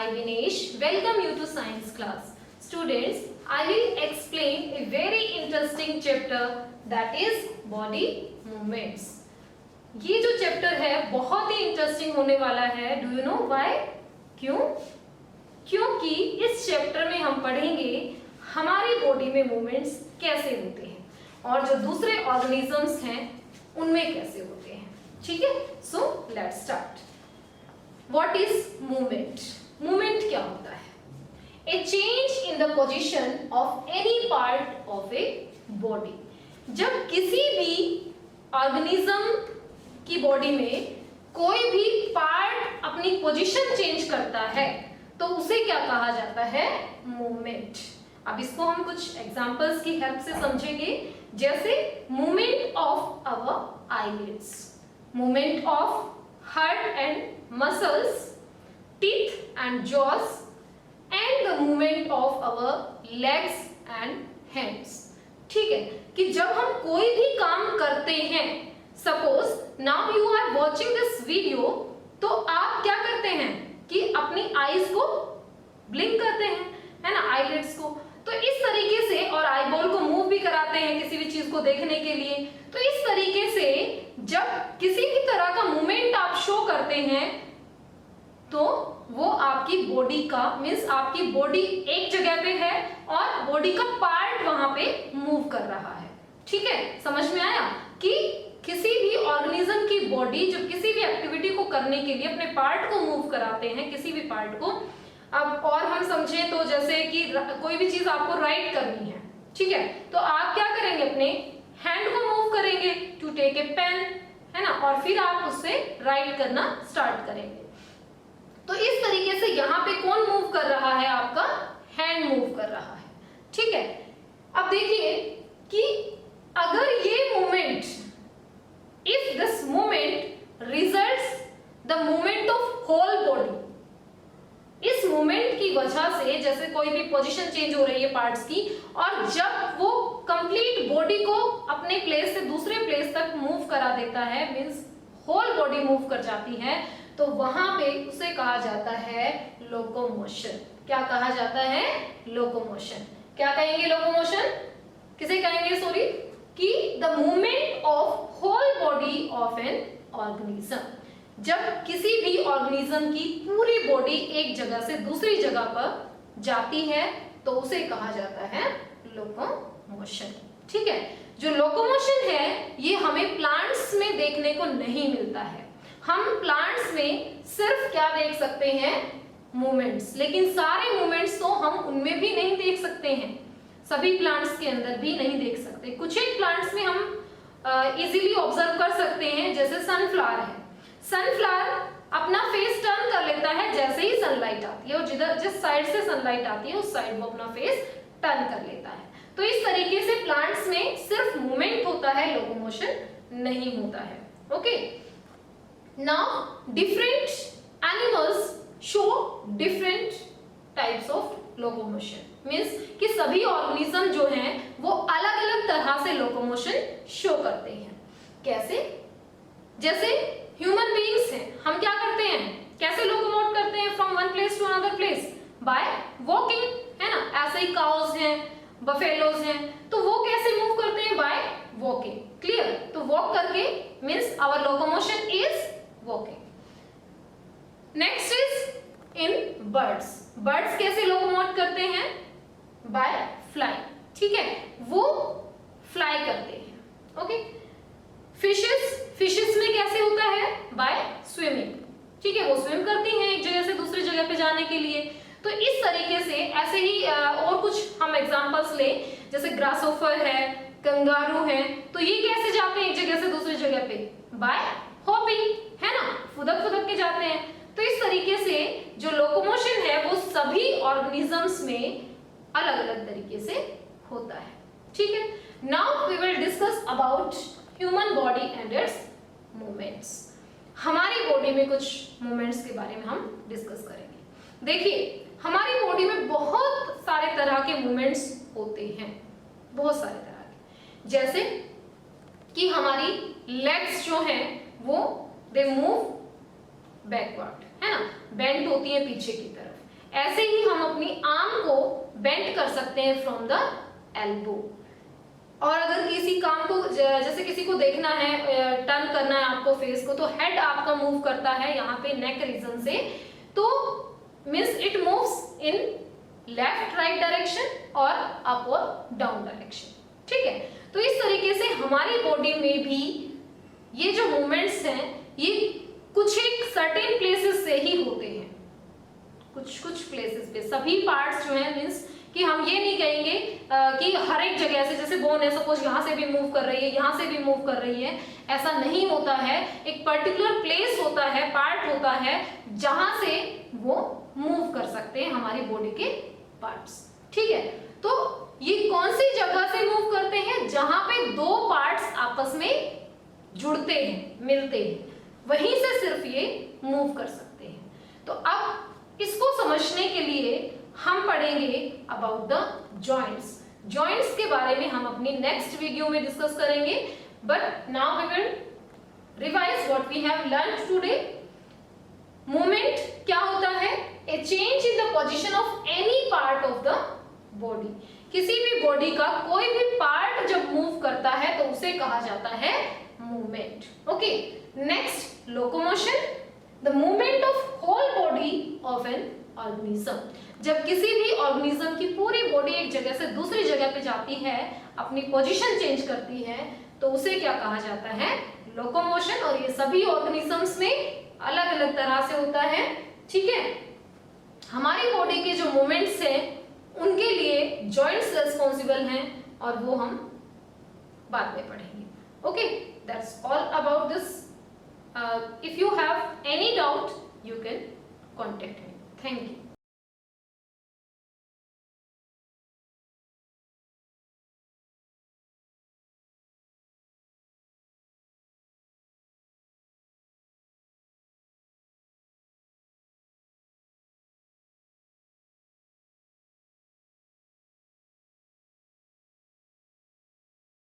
I Vinesh welcome you to science class. Students, I will explain a very interesting chapter that is body movements. ये जो chapter है बहुत ही interesting होने वाला है. Do you know why? क्यों? क्योंकि इस चैप्टर में हम पढ़ेंगे हमारी बॉडी में मूवमेंट्स कैसे होते हैं और जो दूसरे ऑर्गेनिजम्स हैं उनमें कैसे होते हैं. ठीक है, so let's start. What is movement? Movement क्या होता है? A change in the position of any part of a body. जब किसी भी ऑर्गेनिज्म की बॉडी में कोई भी पार्ट अपनी पोजीशन चेंज करता है तो उसे क्या कहा जाता है? मूवमेंट. अब इसको हम कुछ एग्जांपल्स की हेल्प से समझेंगे, जैसे movement of our eyelids, movement of heart and muscles, teeth and jaws and the movement of our legs and hands. ठीक है, कि जब हम कोई भी काम करते हैं, suppose now you are watching this video, तो आप क्या करते हैं कि अपनी आईज को ब्लिंक करते हैं, है ना, आईलिड्स को. तो इस तरीके से, और आईबॉल को मूव भी कराते हैं किसी भी चीज को देखने के लिए. तो इस तरीके से जब किसी भी तरह का मूवमेंट आप शो करते हैं तो वो आपकी बॉडी का मीन्स आपकी बॉडी एक जगह पे है और बॉडी का पार्ट वहां पे मूव कर रहा है. ठीक है, समझ में आया कि किसी भी ऑर्गेनिज्म की बॉडी जब किसी भी एक्टिविटी को करने के लिए अपने पार्ट को मूव कराते हैं, किसी भी पार्ट को. अब और हम समझें तो जैसे कि कोई भी चीज आपको राइट करनी है, ठीक है, तो आप क्या करेंगे? अपने हैंड को मूव करेंगे टू टेक ए पेन, है ना, और फिर आप उससे राइट करना स्टार्ट करेंगे. तो इस तरीके से यहाँ पे कौन मूव कर रहा है? आपका हैंड मूव कर रहा है. ठीक है, अब देखिए कि अगर ये movement, if this movement results the movement of whole body, इस मूवमेंट की वजह से जैसे कोई भी पोजीशन चेंज हो रही है पार्ट्स की, और जब वो कंप्लीट बॉडी को अपने प्लेस से दूसरे प्लेस तक मूव करा देता है, मींस होल बॉडी मूव कर जाती है, तो वहां पे उसे कहा जाता है लोकोमोशन. क्या कहा जाता है? लोकोमोशन. क्या कहेंगे? लोकोमोशन. किसे कहेंगे? सॉरी, कि the movement of whole body of an organism. जब किसी भी ऑर्गेनिज्म की पूरी बॉडी एक जगह से दूसरी जगह पर जाती है तो उसे कहा जाता है लोकोमोशन. ठीक है, जो लोकोमोशन है ये हमें प्लांट्स में देखने को नहीं मिलता है. हम प्लांट्स में सिर्फ क्या देख सकते हैं? मूवमेंट्स. लेकिन सारे मूवमेंट्स तो हम उनमें भी नहीं देख सकते हैं, सभी प्लांट्स के अंदर भी नहीं देख सकते. कुछ एक प्लांट्स में हम इजीली ऑब्जर्व कर सकते हैं, जैसे सनफ्लावर है. सनफ्लावर अपना फेस टर्न कर लेता है जैसे ही सनलाइट आती है, और जिस साइड से सनलाइट आती है उस साइड वो अपना फेस टर्न कर लेता है. तो इस तरीके से प्लांट्स में सिर्फ मूवमेंट होता है, लोकोमोशन नहीं होता है. Okay, now different animals show different types of locomotion. Means कि सभी ऑर्गेनिज्म जो हैं वो अलग अलग तरह से लोकोमोशन शो करते हैं. कैसे? जैसे ह्यूमन बीइंग्स हैं, हम क्या करते हैं? कैसे लोकोमोट करते हैं from one place to another place? By walking, है ना. ऐसे ही काउज हैं, बफेलोज हैं, तो वो कैसे मूव करते हैं? By walking. क्लियर? तो वॉक करके means our locomotion is walking. Next is in birds. Birds कैसे लोकोमोट करते हैं? By fly. ठीक है, वो फ्लाई करते हैं. ओके. फिशेस में कैसे होता है? By swimming. ठीक है, वो स्विम करती हैं एक जगह से दूसरी जगह पे जाने के लिए. तो इस तरीके से ऐसे ही और कुछ हम एग्जांपल्स ले, जैसे ग्रासहोफर है, कंगारू है, तो ये कैसे जाते हैं एक जगह से दूसरी जगह पे? बाय हॉपिंग, है ना, फुदक फुदक के जाते हैं. तो इस तरीके से जो लोकोमोशन है वो सभी ऑर्गेनिजम्स में अलग अलग तरीके से होता है. ठीक है, now we will discuss about human body and its movements. हमारी बॉडी में कुछ मूवमेंट्स के बारे में हम डिस्कस करेंगे. देखिए, हमारी बॉडी में बहुत सारे तरह के मूवमेंट्स होते हैं, बहुत सारे तरह के. जैसे कि हमारी लेग्स जो हैं वो दे मूव बैकवर्ड, है ना, बेंड होती है पीछे की तरफ. ऐसे ही हम अपनी आर्म को बेंड कर सकते हैं फ्रॉम द एल्बो। और अगर किसी काम को जैसे किसी को देखना है, टर्न करना है आपको फेस को, तो हेड आपका मूव करता है यहाँ पे नेक रीजन से, तो means it moves in left right direction और अप और डाउन डायरेक्शन। ठीक है, तो इस तरीके से हमारी बॉडी में भी ये जो मूवमेंट्स हैं ये कुछ एक सर्टेन प्लेसेस से ही होते हैं, कुछ प्लेसेस पे। सभी पार्ट्स जो हैं मीन्स कि हम ये नहीं कहेंगे कि हर एक जगह से, जैसे बोन है सपोज यहाँ से भी मूव कर रही है, यहाँ से भी मूव कर रही है, ऐसा नहीं होता है। एक पर्टिकुलर प्लेस होता है, पार्ट होता है जहां से वो मूव कर सकते हैं हमारी बॉडी के पार्ट्स। ठीक है, तो ये कौन सी जगह से मूव करते हैं? जहां पे दो पार्ट्स आपस में जुड़ते हैं, मिलते हैं, वहीं से सिर्फ ये मूव कर सकते हैं। तो अब इसको समझने के लिए हम पढ़ेंगे अबाउट द जॉइंट्स। जॉइंट्स के बारे में हम अपनी नेक्स्ट वीडियो में डिस्कस करेंगे, but now we will revise what we have learned today. Movement क्या होता है? A change in the position of any part of the body. किसी भी बॉडी का कोई भी पार्ट जब मूव करता है तो उसे कहा जाता है movement. Okay, next locomotion, the movement of whole body of an organism. जब किसी भी ऑर्गेनिज्म की पूरी बॉडी एक जगह से दूसरी जगह पे जाती है, अपनी पोजीशन चेंज करती है, तो उसे क्या कहा जाता है? लोकोमोशन। और ये सभी ऑर्गेनिजम्स में अलग अलग तरह से होता है। ठीक है, हमारी बॉडी के जो मूवमेंट्स हैं उनके लिए जॉइंट्स रिस्पॉन्सिबल हैं और वो हम बाद में पढ़ेंगे। Okay, that's all about this. If you have any doubt you can contact me. Thank you.